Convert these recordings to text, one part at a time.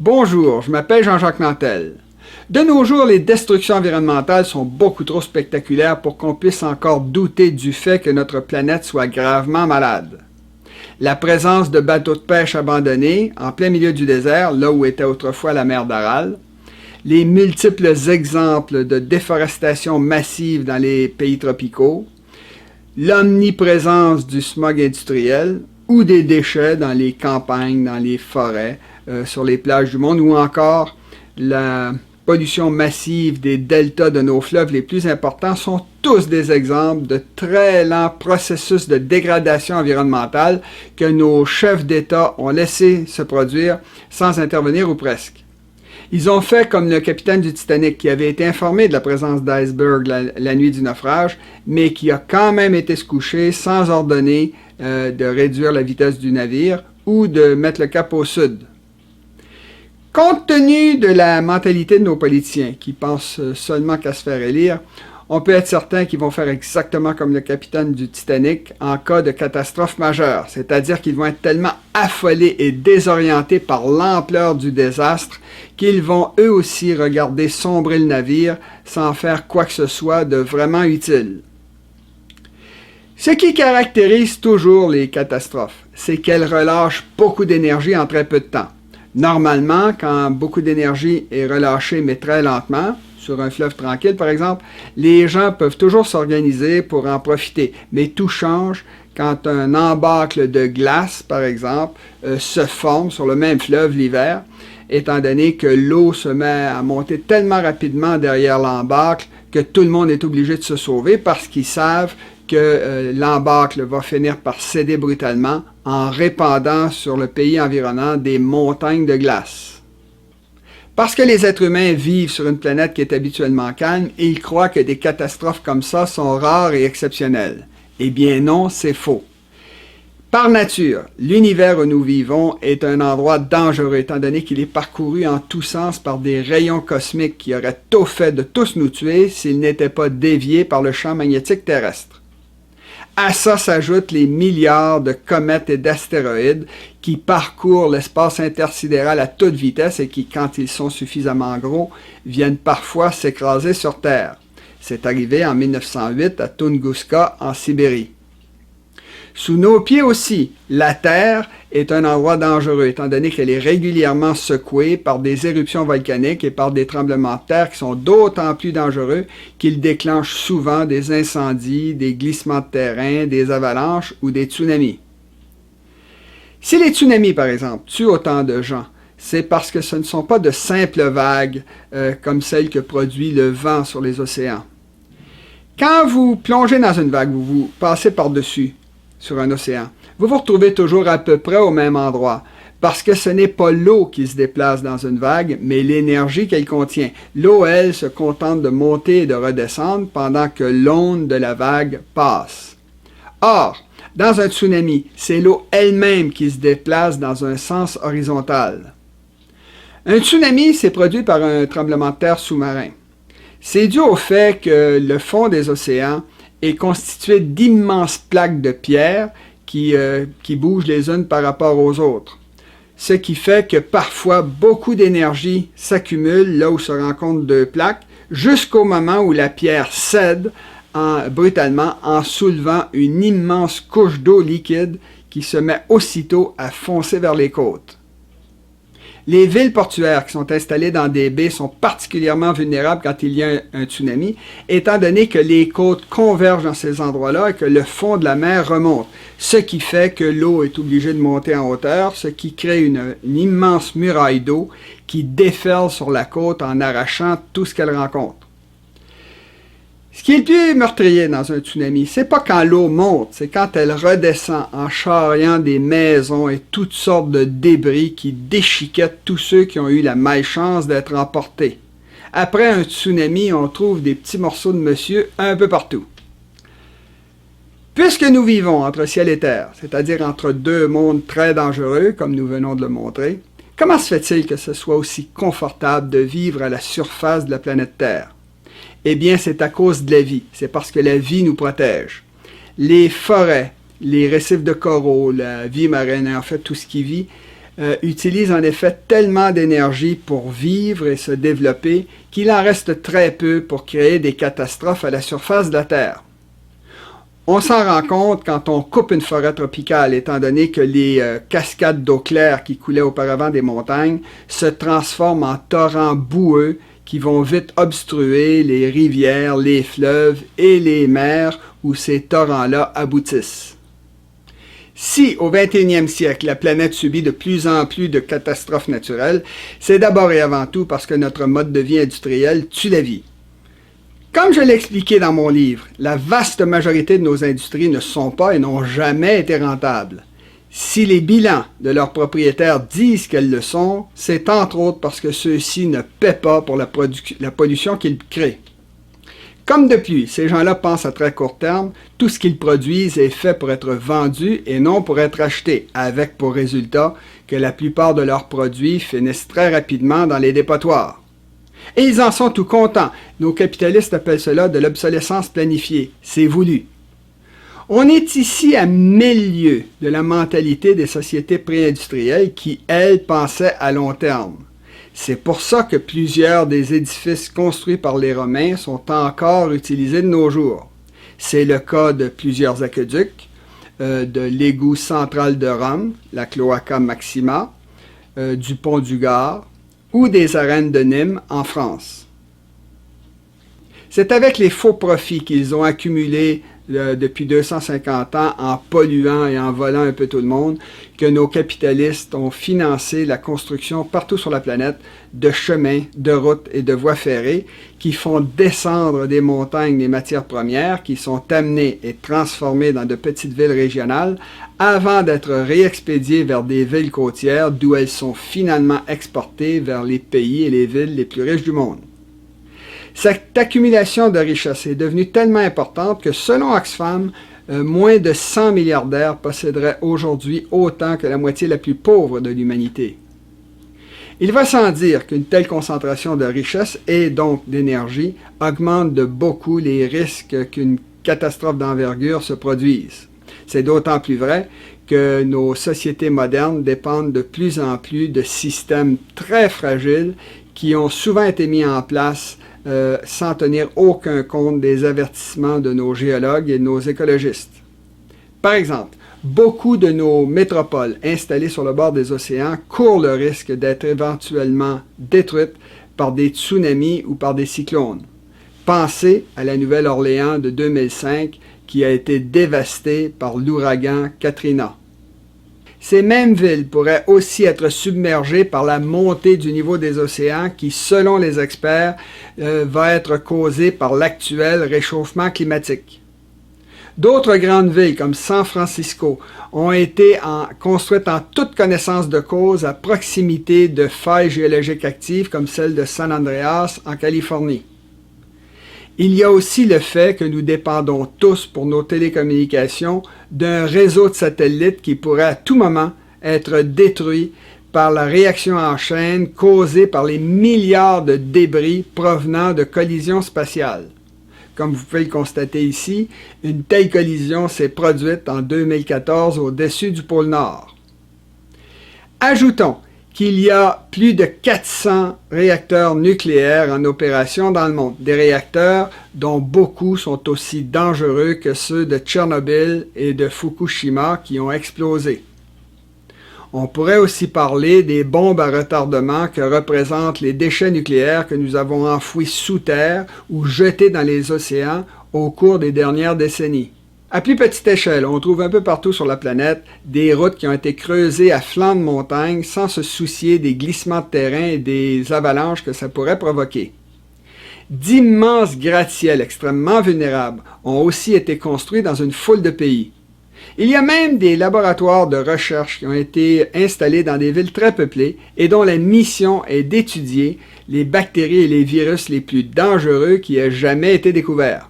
Bonjour, je m'appelle Jean-Jacques Nantel. De nos jours, les destructions environnementales sont beaucoup trop spectaculaires pour qu'on puisse encore douter du fait que notre planète soit gravement malade. La présence de bateaux de pêche abandonnés en plein milieu du désert, là où était autrefois la mer d'Aral, les multiples exemples de déforestation massive dans les pays tropicaux, l'omniprésence du smog industriel ou des déchets dans les campagnes, dans les forêts, sur les plages du monde, ou encore la pollution massive des deltas de nos fleuves les plus importants sont tous des exemples de très lents processus de dégradation environnementale que nos chefs d'État ont laissé se produire sans intervenir ou presque. Ils ont fait comme le capitaine du Titanic qui avait été informé de la présence d'icebergs la nuit du naufrage, mais qui a quand même été se coucher sans ordonner de réduire la vitesse du navire ou de mettre le cap au sud. Compte tenu de la mentalité de nos politiciens qui pensent seulement qu'à se faire élire, on peut être certain qu'ils vont faire exactement comme le capitaine du Titanic en cas de catastrophe majeure, c'est-à-dire qu'ils vont être tellement affolés et désorientés par l'ampleur du désastre qu'ils vont eux aussi regarder sombrer le navire sans faire quoi que ce soit de vraiment utile. Ce qui caractérise toujours les catastrophes, c'est qu'elles relâchent beaucoup d'énergie en très peu de temps. Normalement, quand beaucoup d'énergie est relâchée, mais très lentement, sur un fleuve tranquille par exemple, les gens peuvent toujours s'organiser pour en profiter. Mais tout change quand un embâcle de glace, par exemple, se forme sur le même fleuve l'hiver, étant donné que l'eau se met à monter tellement rapidement derrière l'embâcle que tout le monde est obligé de se sauver parce qu'ils savent que l'embâcle va finir par céder brutalement en répandant sur le pays environnant des montagnes de glace. Parce que les êtres humains vivent sur une planète qui est habituellement calme, ils croient que des catastrophes comme ça sont rares et exceptionnelles. Eh bien non, c'est faux. Par nature, l'univers où nous vivons est un endroit dangereux étant donné qu'il est parcouru en tous sens par des rayons cosmiques qui auraient tôt fait de tous nous tuer s'ils n'étaient pas déviés par le champ magnétique terrestre. À ça s'ajoutent les milliards de comètes et d'astéroïdes qui parcourent l'espace intersidéral à toute vitesse et qui, quand ils sont suffisamment gros, viennent parfois s'écraser sur Terre. C'est arrivé en 1908 à Tunguska, en Sibérie. Sous nos pieds aussi, la Terre est un endroit dangereux, étant donné qu'elle est régulièrement secouée par des éruptions volcaniques et par des tremblements de terre qui sont d'autant plus dangereux qu'ils déclenchent souvent des incendies, des glissements de terrain, des avalanches ou des tsunamis. Si les tsunamis, par exemple, tuent autant de gens, c'est parce que ce ne sont pas de simples vagues comme celles que produit le vent sur les océans. Quand vous plongez dans une vague, vous passez par-dessus sur un océan, vous vous retrouvez toujours à peu près au même endroit, parce que ce n'est pas l'eau qui se déplace dans une vague, mais l'énergie qu'elle contient. L'eau, elle, se contente de monter et de redescendre pendant que l'onde de la vague passe. Or, dans un tsunami, c'est l'eau elle-même qui se déplace dans un sens horizontal. Un tsunami, c'est produit par un tremblement de terre sous-marin. C'est dû au fait que le fond des océans est constitué d'immenses plaques de pierre qui bougent les unes par rapport aux autres. Ce qui fait que parfois beaucoup d'énergie s'accumule là où se rencontrent deux plaques jusqu'au moment où la pierre cède brutalement en soulevant une immense couche d'eau liquide qui se met aussitôt à foncer vers les côtes. Les villes portuaires qui sont installées dans des baies sont particulièrement vulnérables quand il y a un tsunami, étant donné que les côtes convergent dans ces endroits-là et que le fond de la mer remonte, ce qui fait que l'eau est obligée de monter en hauteur, ce qui crée une immense muraille d'eau qui déferle sur la côte en arrachant tout ce qu'elle rencontre. Ce qui est le plus meurtrier dans un tsunami, c'est pas quand l'eau monte, c'est quand elle redescend en charriant des maisons et toutes sortes de débris qui déchiquettent tous ceux qui ont eu la malchance d'être emportés. Après un tsunami, on trouve des petits morceaux de monsieur un peu partout. Puisque nous vivons entre ciel et terre, c'est-à-dire entre deux mondes très dangereux, comme nous venons de le montrer, comment se fait-il que ce soit aussi confortable de vivre à la surface de la planète Terre? Eh bien, c'est à cause de la vie. C'est parce que la vie nous protège. Les forêts, les récifs de coraux, la vie marine, en fait, tout ce qui vit, utilise en effet tellement d'énergie pour vivre et se développer qu'il en reste très peu pour créer des catastrophes à la surface de la Terre. On s'en rend compte quand on coupe une forêt tropicale, étant donné que les cascades d'eau claire qui coulaient auparavant des montagnes se transforment en torrents boueux qui vont vite obstruer les rivières, les fleuves et les mers où ces torrents-là aboutissent. Si, au 21e siècle, la planète subit de plus en plus de catastrophes naturelles, c'est d'abord et avant tout parce que notre mode de vie industriel tue la vie. Comme je l'ai expliqué dans mon livre, la vaste majorité de nos industries ne sont pas et n'ont jamais été rentables. Si les bilans de leurs propriétaires disent qu'elles le sont, c'est entre autres parce que ceux-ci ne paient pas pour la pollution qu'ils créent. Comme depuis, ces gens-là pensent à très court terme, tout ce qu'ils produisent est fait pour être vendu et non pour être acheté, avec pour résultat que la plupart de leurs produits finissent très rapidement dans les dépotoirs. Et ils en sont tout contents. Nos capitalistes appellent cela de l'obsolescence planifiée. C'est voulu. On est ici à 1000 lieues de la mentalité des sociétés pré-industrielles qui, elles, pensaient à long terme. C'est pour ça que plusieurs des édifices construits par les Romains sont encore utilisés de nos jours. C'est le cas de plusieurs aqueducs, de l'égout central de Rome, la Cloaca Maxima, du pont du Gard, ou des arènes de Nîmes en France. C'est avec les faux profits qu'ils ont accumulés depuis 250 ans en polluant et en volant un peu tout le monde que nos capitalistes ont financé la construction partout sur la planète de chemins, de routes et de voies ferrées qui font descendre des montagnes les matières premières qui sont amenées et transformées dans de petites villes régionales avant d'être réexpédiées vers des villes côtières d'où elles sont finalement exportées vers les pays et les villes les plus riches du monde. Cette accumulation de richesses est devenue tellement importante que, selon Oxfam, moins de 100 milliardaires posséderaient aujourd'hui autant que la moitié la plus pauvre de l'humanité. Il va sans dire qu'une telle concentration de richesses et donc d'énergie augmente de beaucoup les risques qu'une catastrophe d'envergure se produise. C'est d'autant plus vrai que nos sociétés modernes dépendent de plus en plus de systèmes très fragiles qui ont souvent été mis en place sans tenir aucun compte des avertissements de nos géologues et de nos écologistes. Par exemple, beaucoup de nos métropoles installées sur le bord des océans courent le risque d'être éventuellement détruites par des tsunamis ou par des cyclones. Pensez à la Nouvelle-Orléans de 2005 qui a été dévastée par l'ouragan Katrina. Ces mêmes villes pourraient aussi être submergées par la montée du niveau des océans qui, selon les experts, va être causée par l'actuel réchauffement climatique. D'autres grandes villes, comme San Francisco, ont été construites en toute connaissance de cause à proximité de failles géologiques actives comme celle de San Andreas en Californie. Il y a aussi le fait que nous dépendons tous pour nos télécommunications d'un réseau de satellites qui pourrait à tout moment être détruit par la réaction en chaîne causée par les milliards de débris provenant de collisions spatiales. Comme vous pouvez le constater ici, une telle collision s'est produite en 2014 au-dessus du pôle Nord. Ajoutons qu'il y a plus de 400 réacteurs nucléaires en opération dans le monde, des réacteurs dont beaucoup sont aussi dangereux que ceux de Tchernobyl et de Fukushima qui ont explosé. On pourrait aussi parler des bombes à retardement que représentent les déchets nucléaires que nous avons enfouis sous terre ou jetés dans les océans au cours des dernières décennies. À plus petite échelle, on trouve un peu partout sur la planète des routes qui ont été creusées à flanc de montagne sans se soucier des glissements de terrain et des avalanches que ça pourrait provoquer. D'immenses gratte-ciels extrêmement vulnérables ont aussi été construits dans une foule de pays. Il y a même des laboratoires de recherche qui ont été installés dans des villes très peuplées et dont la mission est d'étudier les bactéries et les virus les plus dangereux qui aient jamais été découverts.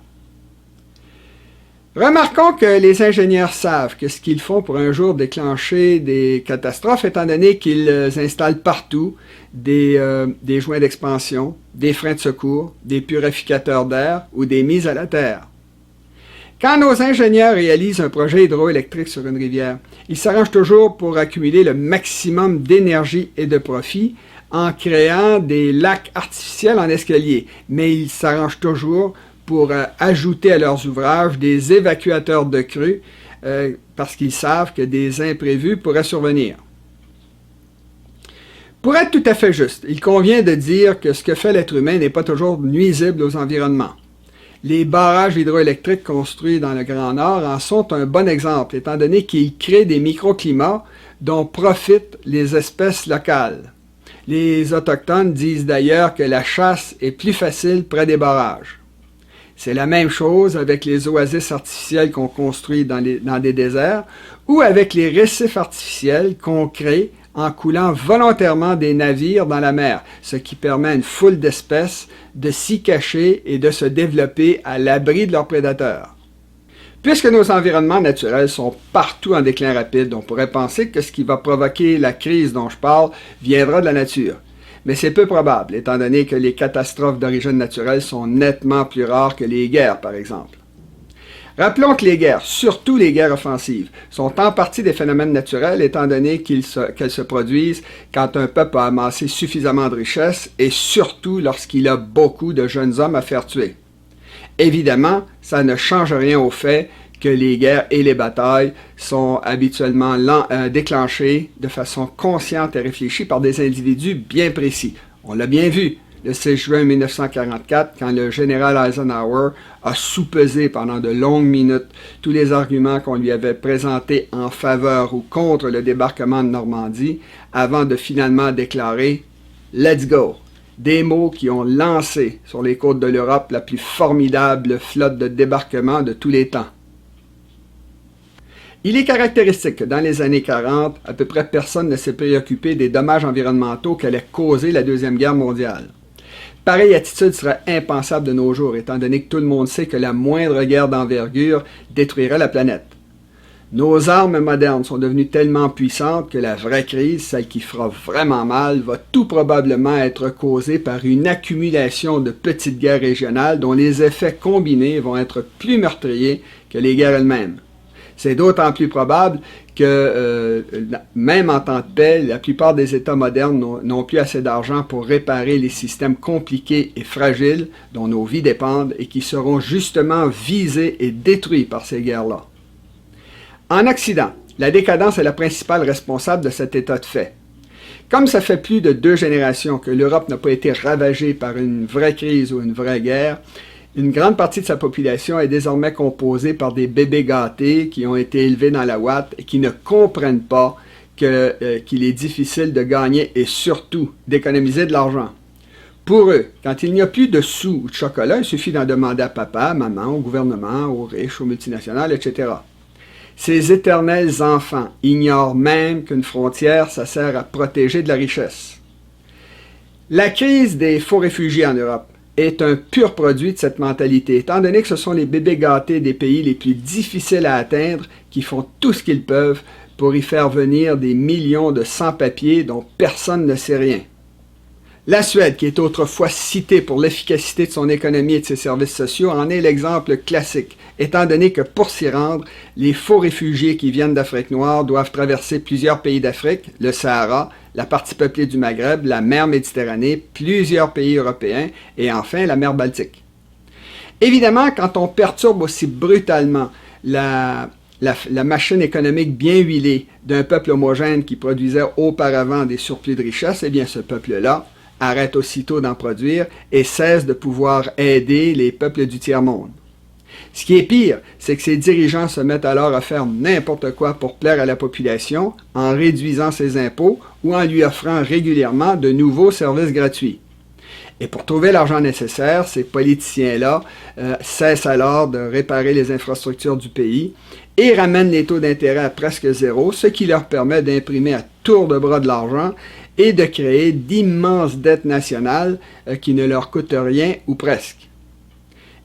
Remarquons que les ingénieurs savent que ce qu'ils font pour un jour déclencher des catastrophes, étant donné qu'ils installent partout des joints d'expansion, des freins de secours, des purificateurs d'air ou des mises à la terre. Quand nos ingénieurs réalisent un projet hydroélectrique sur une rivière, ils s'arrangent toujours pour accumuler le maximum d'énergie et de profit en créant des lacs artificiels en escalier, mais ils s'arrangent toujours pour ajouter à leurs ouvrages des évacuateurs de crues parce qu'ils savent que des imprévus pourraient survenir. Pour être tout à fait juste, il convient de dire que ce que fait l'être humain n'est pas toujours nuisible aux environnements. Les barrages hydroélectriques construits dans le Grand Nord en sont un bon exemple, étant donné qu'ils créent des microclimats dont profitent les espèces locales. Les Autochtones disent d'ailleurs que la chasse est plus facile près des barrages. C'est la même chose avec les oasis artificielles qu'on construit dans des déserts ou avec les récifs artificiels qu'on crée en coulant volontairement des navires dans la mer, ce qui permet à une foule d'espèces de s'y cacher et de se développer à l'abri de leurs prédateurs. Puisque nos environnements naturels sont partout en déclin rapide, on pourrait penser que ce qui va provoquer la crise dont je parle viendra de la nature. Mais c'est peu probable, étant donné que les catastrophes d'origine naturelle sont nettement plus rares que les guerres, par exemple. Rappelons que les guerres, surtout les guerres offensives, sont en partie des phénomènes naturels, étant donné qu'elles se produisent quand un peuple a amassé suffisamment de richesses et surtout lorsqu'il a beaucoup de jeunes hommes à faire tuer. Évidemment, ça ne change rien au fait que les guerres et les batailles sont habituellement déclenchées de façon consciente et réfléchie par des individus bien précis. On l'a bien vu le 16 juin 1944, quand le général Eisenhower a soupesé pendant de longues minutes tous les arguments qu'on lui avait présentés en faveur ou contre le débarquement de Normandie, avant de finalement déclarer « Let's go ». Des mots qui ont lancé sur les côtes de l'Europe la plus formidable flotte de débarquement de tous les temps. Il est caractéristique que dans les années 40, à peu près personne ne s'est préoccupé des dommages environnementaux qu'allait causer la Deuxième Guerre mondiale. Pareille attitude serait impensable de nos jours, étant donné que tout le monde sait que la moindre guerre d'envergure détruirait la planète. Nos armes modernes sont devenues tellement puissantes que la vraie crise, celle qui fera vraiment mal, va tout probablement être causée par une accumulation de petites guerres régionales dont les effets combinés vont être plus meurtriers que les guerres elles-mêmes. C'est d'autant plus probable que, même en temps de paix, la plupart des États modernes n'ont plus assez d'argent pour réparer les systèmes compliqués et fragiles dont nos vies dépendent et qui seront justement visés et détruits par ces guerres-là. En Occident, la décadence est la principale responsable de cet état de fait. Comme ça fait plus de 2 générations que l'Europe n'a pas été ravagée par une vraie crise ou une vraie guerre, une grande partie de sa population est désormais composée par des bébés gâtés qui ont été élevés dans la ouate et qui ne comprennent pas qu'il est difficile de gagner et surtout d'économiser de l'argent. Pour eux, quand il n'y a plus de sous ou de chocolat, il suffit d'en demander à papa, à maman, au gouvernement, aux riches, aux multinationales, etc. Ces éternels enfants ignorent même qu'une frontière, ça sert à protéger de la richesse. La crise des faux réfugiés en Europe est un pur produit de cette mentalité, étant donné que ce sont les bébés gâtés des pays les plus difficiles à atteindre qui font tout ce qu'ils peuvent pour y faire venir des millions de sans-papiers dont personne ne sait rien. La Suède, qui est autrefois citée pour l'efficacité de son économie et de ses services sociaux, en est l'exemple classique, étant donné que pour s'y rendre, les faux réfugiés qui viennent d'Afrique noire doivent traverser plusieurs pays d'Afrique, le Sahara, la partie peuplée du Maghreb, la mer Méditerranée, plusieurs pays européens et enfin la mer Baltique. Évidemment, quand on perturbe aussi brutalement la machine économique bien huilée d'un peuple homogène qui produisait auparavant des surplus de richesse, eh bien ce peuple-là arrête aussitôt d'en produire et cesse de pouvoir aider les peuples du tiers-monde. Ce qui est pire, c'est que ces dirigeants se mettent alors à faire n'importe quoi pour plaire à la population en réduisant ses impôts ou en lui offrant régulièrement de nouveaux services gratuits. Et pour trouver l'argent nécessaire, ces politiciens-là cessent alors de réparer les infrastructures du pays et ramènent les taux d'intérêt à presque zéro, ce qui leur permet d'imprimer à tour de bras de l'argent et de créer d'immenses dettes nationales qui ne leur coûtent rien ou presque.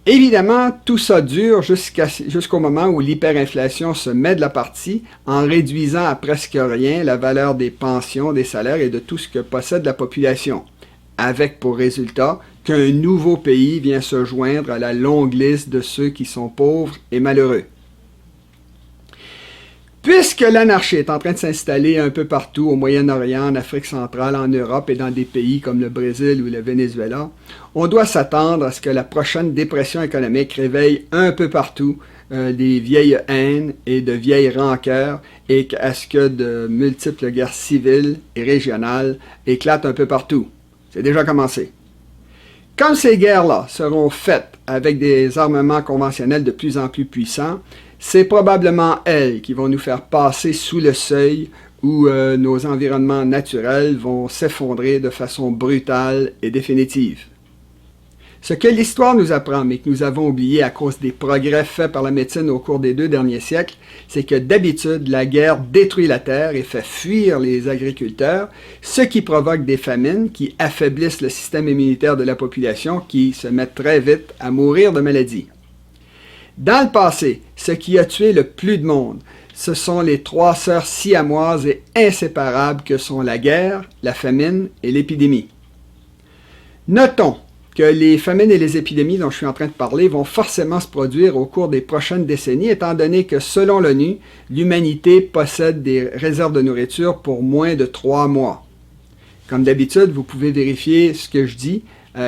Évidemment, tout ça dure jusqu'au moment où l'hyperinflation se met de la partie en réduisant à presque rien la valeur des pensions, des salaires et de tout ce que possède la population. avec pour résultat qu'un nouveau pays vient se joindre à la longue liste de ceux qui sont pauvres et malheureux. Puisque l'anarchie est en train de s'installer un peu partout au Moyen-Orient, en Afrique centrale, en Europe et dans des pays comme le Brésil ou le Venezuela, on doit s'attendre à ce que la prochaine dépression économique réveille un peu partout des vieilles haines et de vieilles rancœurs et à ce que de multiples guerres civiles et régionales éclatent un peu partout. C'est déjà commencé. Comme ces guerres-là seront faites avec des armements conventionnels de plus en plus puissants, c'est probablement elles qui vont nous faire passer sous le seuil où nos environnements naturels vont s'effondrer de façon brutale et définitive. Ce que l'histoire nous apprend, mais que nous avons oublié à cause des progrès faits par la médecine au cours des 2 derniers siècles, c'est que d'habitude, la guerre détruit la terre et fait fuir les agriculteurs, ce qui provoque des famines qui affaiblissent le système immunitaire de la population qui se met très vite à mourir de maladies. Dans le passé, ce qui a tué le plus de monde, ce sont les 3 sœurs siamoises et inséparables que sont la guerre, la famine et l'épidémie. Notons que les famines et les épidémies dont je suis en train de parler vont forcément se produire au cours des prochaines décennies, étant donné que, selon l'ONU, l'humanité possède des réserves de nourriture pour moins de 3 mois. Comme d'habitude, vous pouvez vérifier ce que je dis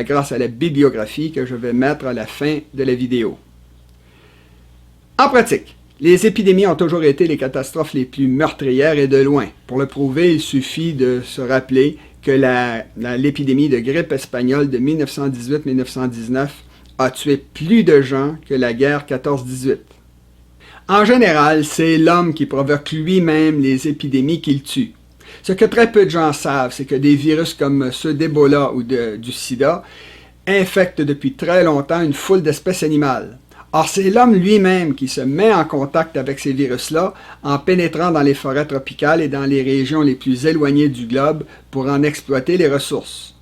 grâce à la bibliographie que je vais mettre à la fin de la vidéo. En pratique, les épidémies ont toujours été les catastrophes les plus meurtrières et de loin. Pour le prouver, il suffit de se rappeler que l'épidémie de grippe espagnole de 1918-1919 a tué plus de gens que la guerre 14-18. En général, c'est l'homme qui provoque lui-même les épidémies qu'il tue. Ce que très peu de gens savent, c'est que des virus comme ceux d'Ebola ou du sida infectent depuis très longtemps une foule d'espèces animales. Or, c'est l'homme lui-même qui se met en contact avec ces virus-là en pénétrant dans les forêts tropicales et dans les régions les plus éloignées du globe pour en exploiter les ressources.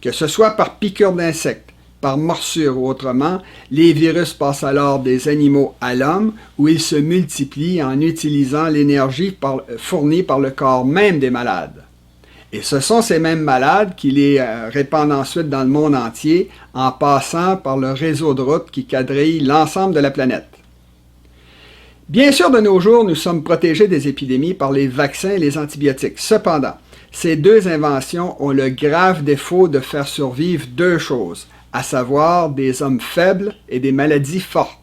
Que ce soit par piqûre d'insectes, par morsure ou autrement, les virus passent alors des animaux à l'homme où ils se multiplient en utilisant l'énergie fournie par le corps même des malades. Et ce sont ces mêmes malades qui les répandent ensuite dans le monde entier en passant par le réseau de routes qui quadrille l'ensemble de la planète. Bien sûr, de nos jours, nous sommes protégés des épidémies par les vaccins et les antibiotiques. Cependant, ces 2 inventions ont le grave défaut de faire survivre 2 choses, à savoir des hommes faibles et des maladies fortes.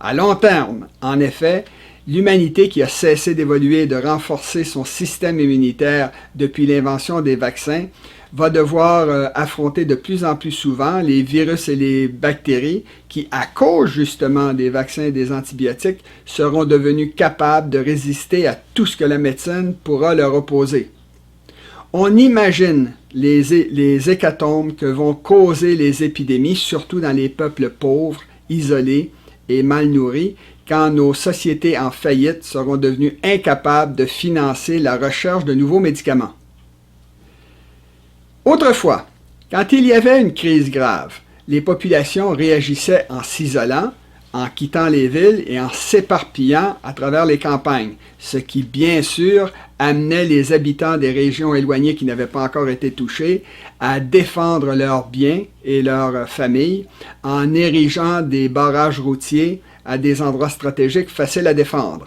À long terme, en effet, l'humanité qui a cessé d'évoluer et de renforcer son système immunitaire depuis l'invention des vaccins va devoir affronter de plus en plus souvent les virus et les bactéries qui, à cause justement des vaccins et des antibiotiques, seront devenus capables de résister à tout ce que la médecine pourra leur opposer. On imagine les hécatombes que vont causer les épidémies, surtout dans les peuples pauvres, isolés et mal nourris, quand nos sociétés en faillite seront devenues incapables de financer la recherche de nouveaux médicaments. Autrefois, quand il y avait une crise grave, les populations réagissaient en s'isolant, en quittant les villes et en s'éparpillant à travers les campagnes, ce qui, bien sûr, amenait les habitants des régions éloignées qui n'avaient pas encore été touchées à défendre leurs biens et leurs familles en érigeant des barrages routiers à des endroits stratégiques faciles à défendre.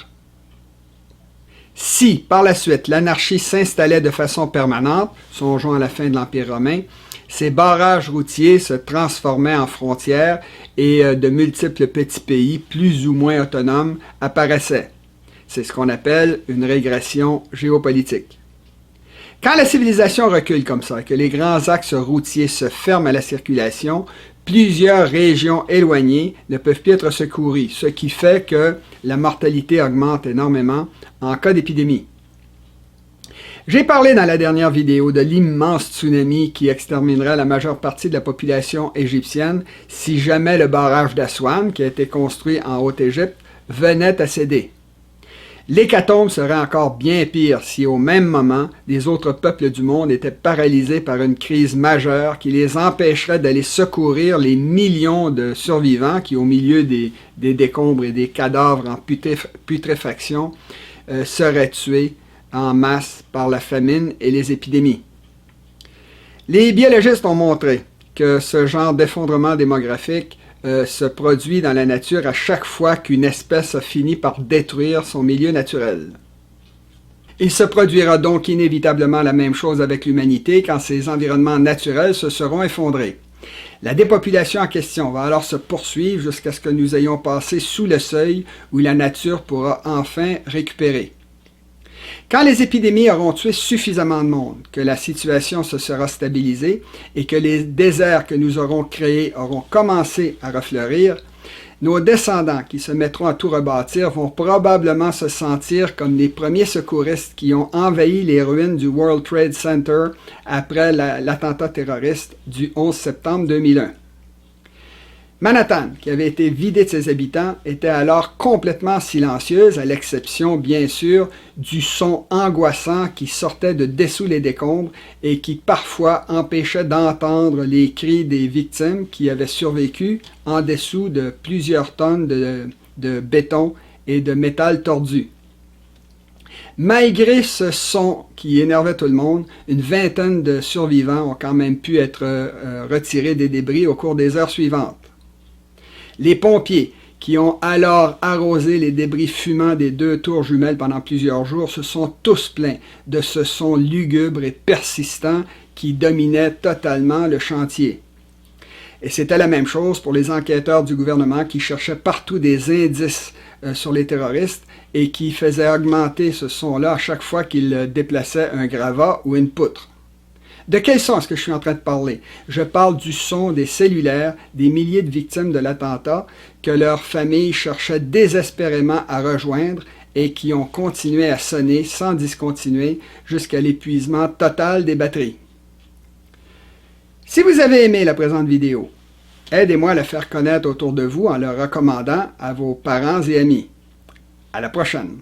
Si, par la suite, l'anarchie s'installait de façon permanente, songeons à la fin de l'Empire romain, ces barrages routiers se transformaient en frontières et de multiples petits pays plus ou moins autonomes apparaissaient. C'est ce qu'on appelle une régression géopolitique. Quand la civilisation recule comme ça, que les grands axes routiers se ferment à la circulation, plusieurs régions éloignées ne peuvent plus être secourues, ce qui fait que la mortalité augmente énormément en cas d'épidémie. J'ai parlé dans la dernière vidéo de l'immense tsunami qui exterminerait la majeure partie de la population égyptienne si jamais le barrage d'Aswan, qui a été construit en Haute-Égypte, venait à céder. L'hécatombe serait encore bien pire si au même moment, les autres peuples du monde étaient paralysés par une crise majeure qui les empêcherait d'aller secourir les millions de survivants qui, au milieu des décombres et des cadavres en putréfaction, seraient tués en masse par la famine et les épidémies. Les biologistes ont montré que ce genre d'effondrement démographique se produit dans la nature à chaque fois qu'une espèce a fini par détruire son milieu naturel. Il se produira donc inévitablement la même chose avec l'humanité quand ses environnements naturels se seront effondrés. La dépopulation en question va alors se poursuivre jusqu'à ce que nous ayons passé sous le seuil où la nature pourra enfin récupérer. Quand les épidémies auront tué suffisamment de monde, que la situation se sera stabilisée et que les déserts que nous aurons créés auront commencé à refleurir, nos descendants qui se mettront à tout rebâtir vont probablement se sentir comme les premiers secouristes qui ont envahi les ruines du World Trade Center après l'attentat terroriste du 11 septembre 2001. Manhattan, qui avait été vidée de ses habitants, était alors complètement silencieuse, à l'exception, bien sûr, du son angoissant qui sortait de dessous les décombres et qui parfois empêchait d'entendre les cris des victimes qui avaient survécu en dessous de plusieurs tonnes de béton et de métal tordu. Malgré ce son qui énervait tout le monde, une vingtaine de survivants ont quand même pu être retirés des débris au cours des heures suivantes. Les pompiers, qui ont alors arrosé les débris fumants des 2 tours jumelles pendant plusieurs jours, se sont tous plaints de ce son lugubre et persistant qui dominait totalement le chantier. Et c'était la même chose pour les enquêteurs du gouvernement qui cherchaient partout des indices sur les terroristes et qui faisaient augmenter ce son-là à chaque fois qu'ils déplaçaient un gravat ou une poutre. De quel son est-ce que je suis en train de parler? Je parle du son des cellulaires, des milliers de victimes de l'attentat que leurs familles cherchaient désespérément à rejoindre et qui ont continué à sonner sans discontinuer jusqu'à l'épuisement total des batteries. Si vous avez aimé la présente vidéo, aidez-moi à la faire connaître autour de vous en le recommandant à vos parents et amis. À la prochaine!